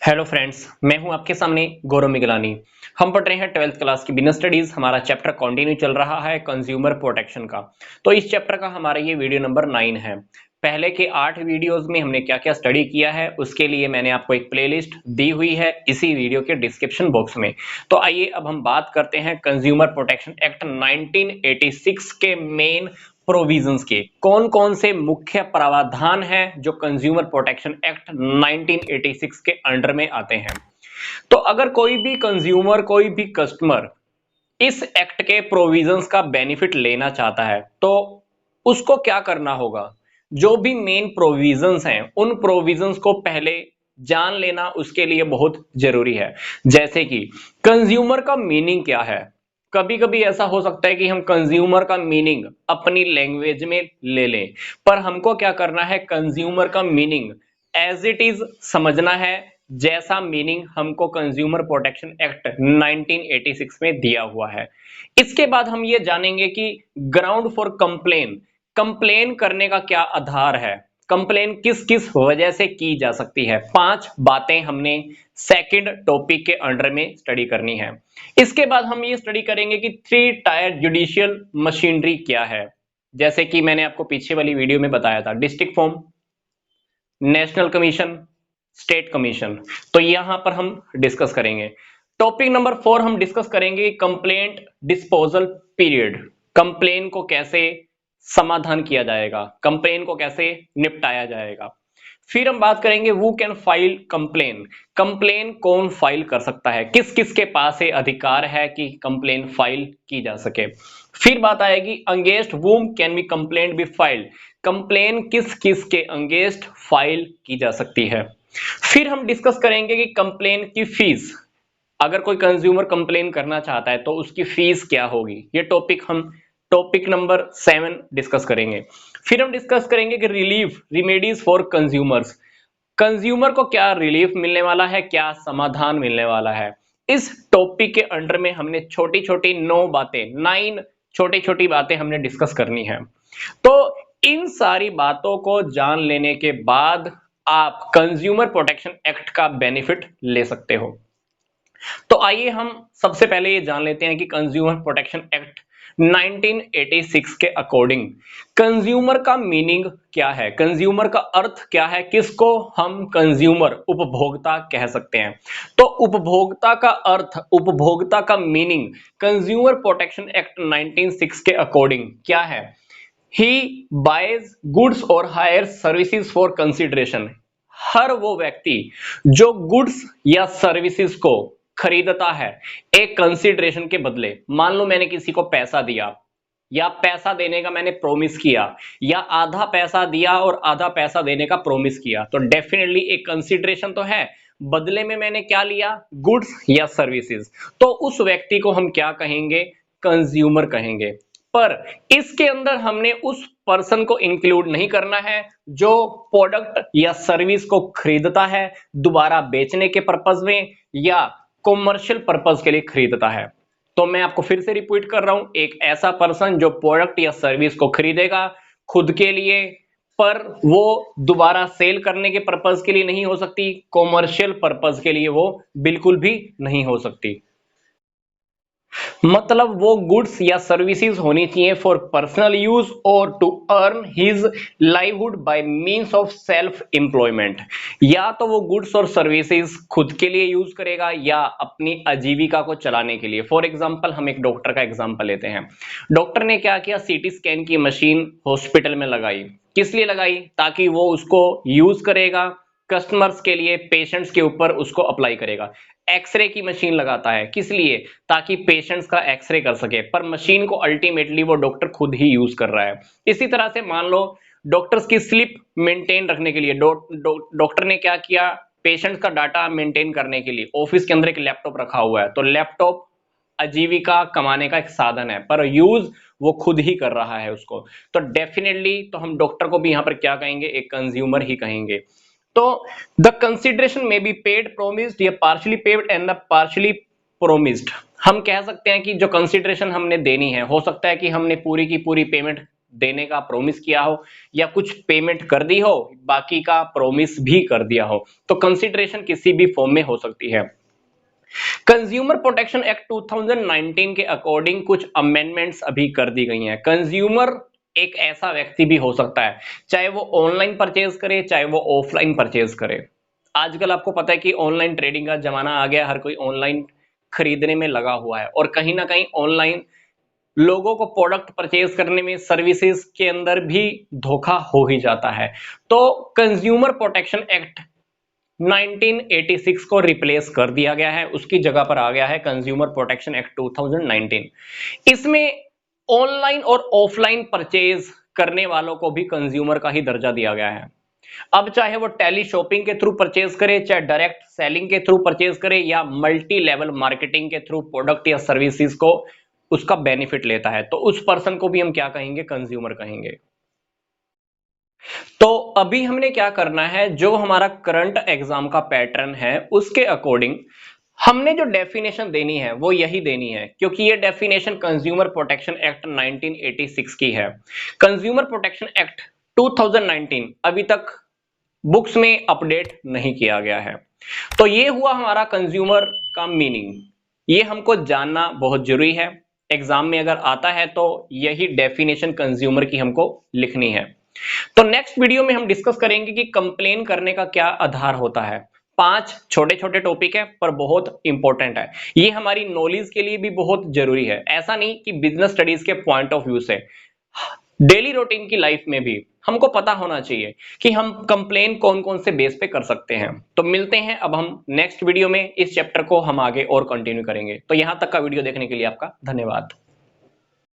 Hello friends, मैं हूं आपके सामने गौरव मिगलानी। हम पढ़ रहे हैं 12th क्लास की बिजनेस स्टडीज। हमारा चैप्टर कंटिन्यू चल रहा है कंज्यूमर प्रोटेक्शन का। तो इस चैप्टर का हमारा ये वीडियो नंबर 9 है। पहले के 8 वीडियोस में हमने क्या क्या स्टडी किया है उसके लिए मैंने आपको एक प्लेलिस्ट दी हुई है इसी वीडियो के डिस्क्रिप्शन बॉक्स में। तो आइए अब हम बात करते हैं कंज्यूमर प्रोटेक्शन एक्ट 1986 के मेन प्रोविजंस के। कौन कौन से मुख्य प्रावधान हैं जो कंज्यूमर प्रोटेक्शन एक्ट 1986 के अंडर में आते हैं। तो अगर कोई भी कंज्यूमर, कोई भी कस्टमर इस एक्ट के प्रोविजंस का बेनिफिट लेना चाहता है तो उसको क्या करना होगा। जो भी मेन प्रोविजंस हैं उन प्रोविजंस को पहले जान लेना उसके लिए बहुत जरूरी है। जैसे कि कंज्यूमर का मीनिंग क्या है। कभी कभी ऐसा हो सकता है कि हम कंज्यूमर का मीनिंग अपनी लैंग्वेज में ले लें, पर हमको क्या करना है, कंज्यूमर का मीनिंग एज इट इज समझना है, जैसा मीनिंग हमको कंज्यूमर प्रोटेक्शन एक्ट 1986 में दिया हुआ है। इसके बाद हम ये जानेंगे कि ग्राउंड फॉर कंप्लेन, कंप्लेन करने का क्या आधार है, कंप्लेन किस किस वजह से की जा सकती है। 5 बातें हमने सेकंड टॉपिक के अंडर में स्टडी करनी है। इसके बाद हम ये स्टडी करेंगे कि 3 टायर जुडिशियल मशीनरी क्या है। जैसे कि मैंने आपको पीछे वाली वीडियो में बताया था, district form, national commission, state commission. तो यहां पर हम डिस्कस करेंगे। टॉपिक नंबर 4 हम डिस्कस करेंगे कंप्लेंट डिस्पोजल पीरियड। कंप्लेन को कैसे समाधान किया जाएगा, कंप्लेन को कैसे निपटाया जाएगा। फिर हम बात करेंगे वू कैन फाइल कंप्लेन, कंप्लेन कौन फाइल कर सकता है, किस किस के पास ये अधिकार है कि कंप्लेन फाइल की जा सके। फिर बात आएगी against whom can be complaint be filed, complain किस किस के अगेंस्ट फाइल की जा सकती है। फिर हम डिस्कस करेंगे कि कंप्लेन की फीस, अगर कोई कंज्यूमर कंप्लेन करना चाहता है तो उसकी फीस क्या होगी। ये टॉपिक हम टॉपिक नंबर 7 डिस्कस करेंगे। फिर हम डिस्कस करेंगे कि relief remedies for consumers, consumer को क्या रिलीफ मिलने वाला है, क्या समाधान मिलने वाला है। इस टॉपिक के अंडर में हमने छोटी छोटी 9 बातें, 9 छोटी छोटी बातें हमने डिस्कस करनी है। तो इन सारी बातों को जान लेने के बाद आप कंज्यूमर प्रोटेक्शन एक्ट का बेनिफिट ले सकते हो। तो आइए हम सबसे पहले ये जान लेते हैं कि कंज्यूमर प्रोटेक्शन एक्ट 1986 के अकॉर्डिंग कंज्यूमर का मीनिंग क्या है, कंज्यूमर का अर्थ क्या है, किसको हम कंज्यूमर उपभोक्ता कह सकते हैं। तो उपभोक्ता का अर्थ, उपभोक्ता का मीनिंग कंज्यूमर प्रोटेक्शन एक्ट 1986 के अकॉर्डिंग क्या है। ही बाइज गुड्स और हायर सर्विसेज फॉर कंसिडरेशन, हर वो व्यक्ति जो गुड्स या सर्विसेज को खरीदता है एक कंसिडरेशन के बदले। मान लो मैंने किसी को पैसा दिया या पैसा देने का मैंने प्रॉमिस किया, या आधा पैसा दिया और आधा पैसा देने का प्रॉमिस किया, तो डेफिनेटली एक कंसिडरेशन तो है, बदले में मैंने क्या लिया, गुड्स या सर्विसेज। तो उस व्यक्ति को हम क्या कहेंगे, कंज्यूमर कहेंगे। पर इसके अंदर हमने उस पर्सन को इंक्लूड नहीं करना है जो प्रोडक्ट या सर्विस को खरीदता है दोबारा बेचने के पर्पज में या कॉमर्शियल पर्पज के लिए खरीदता है। तो मैं आपको फिर से रिपीट कर रहा हूं, एक ऐसा पर्सन जो प्रोडक्ट या सर्विस को खरीदेगा खुद के लिए, पर वो दोबारा सेल करने के पर्पज के लिए नहीं हो सकती, कॉमर्शियल पर्पज के लिए वो बिल्कुल भी नहीं हो सकती। मतलब वो गुड्स या सर्विसेज होनी चाहिए फॉर पर्सनल यूज और to earn his livelihood by means of self employment. या तो वो गुड्स और सर्विसेज खुद के लिए यूज करेगा या अपनी आजीविका को चलाने के लिए। फॉर एग्जांपल हम एक डॉक्टर का एग्जांपल लेते हैं। डॉक्टर ने क्या किया, सीटी स्कैन की मशीन हॉस्पिटल में लगाई। किस लिए लगाई, ताकि वो उसको यूज करेगा, कस्टमर्स के लिए, पेशेंट्स के ऊपर उसको अप्लाई करेगा। एक्सरे की मशीन लगाता है, किस लिए, ताकि पेशेंट्स का एक्सरे कर सके, पर मशीन को अल्टीमेटली वो डॉक्टर खुद ही यूज कर रहा है। इसी तरह से मान लो डॉक्टर्स की स्लिप मेंटेन रखने के लिए डॉक्टर ने क्या किया, पेशेंट्स का डाटा मेंटेन करने के लिए ऑफिस के अंदर एक लैपटॉप रखा हुआ है। तो लैपटॉप आजीविका कमाने का एक साधन है, पर यूज वो खुद ही कर रहा है उसको। तो डेफिनेटली तो हम डॉक्टर को भी यहां पर क्या कहेंगे, एक कंज्यूमर ही कहेंगे। तो द कंसिडरेशन में बी पेड, प्रोमिस्ड या partially paid and the partially promised. हम कह सकते हैं कि जो कंसिडरेशन हमने देनी है, हो सकता है कि हमने पूरी की पूरी पेमेंट देने का प्रॉमिस किया हो या कुछ पेमेंट कर दी हो, बाकी का प्रॉमिस भी कर दिया हो, तो कंसिडरेशन किसी भी फॉर्म में हो सकती है। कंज्यूमर प्रोटेक्शन एक्ट 2019 के अकॉर्डिंग कुछ अमेंडमेंट्स अभी कर दी गई हैं। कंज्यूमर एक ऐसा व्यक्ति भी हो सकता है, चाहे वो ऑनलाइन परचेज करे चाहे वो ऑफलाइन परचेज करे। आजकल आपको पता है कि ऑनलाइन ट्रेडिंग का जमाना आ गया, हर कोई ऑनलाइन खरीदने में लगा हुआ है और कहीं ना कहीं ऑनलाइन लोगों को प्रोडक्ट परचेज करने में सर्विसेज के अंदर भी धोखा हो ही जाता है। तो कंज्यूमर प्रोटेक्शन एक्ट 1986 को रिप्लेस कर दिया गया है, उसकी जगह पर आ गया है कंज्यूमर प्रोटेक्शन एक्ट 2019। इसमें ऑनलाइन और ऑफलाइन परचेज करने वालों को भी कंज्यूमर का ही दर्जा दिया गया है। अब चाहे वो टेली शॉपिंग के थ्रू परचेज करे, चाहे डायरेक्ट सेलिंग के थ्रू परचेज करे या मल्टी लेवल मार्केटिंग के थ्रू प्रोडक्ट या सर्विसेज को उसका बेनिफिट लेता है, तो उस पर्सन को भी हम क्या कहेंगे, कंज्यूमर कहेंगे। तो अभी हमने क्या करना है, जो हमारा करंट एग्जाम का पैटर्न है उसके अकॉर्डिंग हमने जो डेफिनेशन देनी है वो यही देनी है, क्योंकि ये डेफिनेशन कंज्यूमर प्रोटेक्शन एक्ट 1986 की है। कंज्यूमर प्रोटेक्शन एक्ट 2019 अभी तक बुक्स में अपडेट नहीं किया गया है। तो ये हुआ हमारा कंज्यूमर का मीनिंग, ये हमको जानना बहुत जरूरी है। एग्जाम में अगर आता है तो यही डेफिनेशन कंज्यूमर की हमको लिखनी है। तो नेक्स्ट वीडियो में हम डिस्कस करेंगे कि कंप्लेन करने का क्या आधार होता है। 5 छोटे छोटे टॉपिक है पर बहुत इंपॉर्टेंट है, ये हमारी नॉलेज के लिए भी बहुत जरूरी है। ऐसा नहीं कि बिजनेस स्टडीज के पॉइंट ऑफ व्यू से, डेली रूटीन की लाइफ में भी हमको पता होना चाहिए कि हम कंप्लेन कौन कौन से बेस पे कर सकते हैं। तो मिलते हैं अब हम नेक्स्ट वीडियो में, इस चैप्टर को हम आगे और कंटिन्यू करेंगे। तो यहां तक का वीडियो देखने के लिए आपका धन्यवाद।